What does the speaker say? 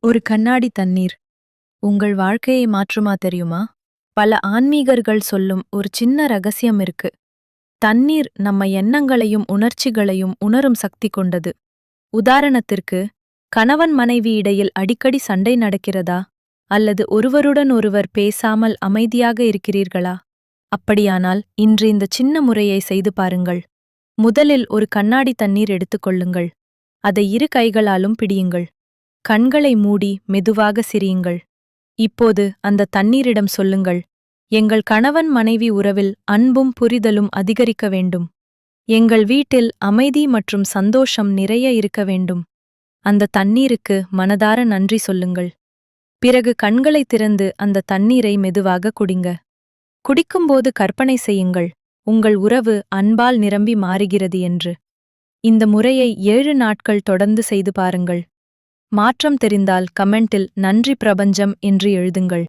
ஒரு கண்ணாடி தண்ணீர் உங்கள் வாழ்க்கையை மாற்றுமா தெரியுமா? பல ஆன்மீகர்கள் சொல்லும் ஒரு சின்ன ரகசியம் இருக்கு. தண்ணீர் நம்ம எண்ணங்களையும் உணர்ச்சிகளையும் உணரும் சக்தி கொண்டது. உதாரணத்திற்கு, கணவன் மனைவி இடையில் அடிக்கடி சண்டை நடக்கிறதா? அல்லது ஒருவருடன் ஒருவர் பேசாமல் அமைதியாக இருக்கிறீர்களா? அப்படியானால் இன்று இந்த சின்ன முறையை செய்து பாருங்கள். முதலில் ஒரு கண்ணாடி தண்ணீர் எடுத்துக்கொள்ளுங்கள். அதை இரு கைகளாலும் பிடியுங்கள். கண்களை மூடி மெதுவாக சிரியுங்கள். இப்போது அந்த தண்ணீரிடம் சொல்லுங்கள், எங்கள் கணவன் மனைவி உறவில் அன்பும் புரிதலும் அதிகரிக்க வேண்டும். எங்கள் வீட்டில் அமைதி மற்றும் சந்தோஷம் நிறைய இருக்க வேண்டும். அந்த தண்ணீருக்கு மனதார நன்றி சொல்லுங்கள். பிறகு கண்களை திறந்து அந்த தண்ணீரை மெதுவாக குடிங்க. குடிக்கும்போது கற்பனை செய்யுங்கள், உங்கள் உறவு அன்பால் நிரம்பி மாறுகிறது என்று. இந்த முறையை 7 நாட்கள் தொடர்ந்து செய்து பாருங்கள். மாற்றம் தெரிந்தால் கமெண்டில் நன்றி பிரபஞ்சம் என்று எழுதுங்கள்.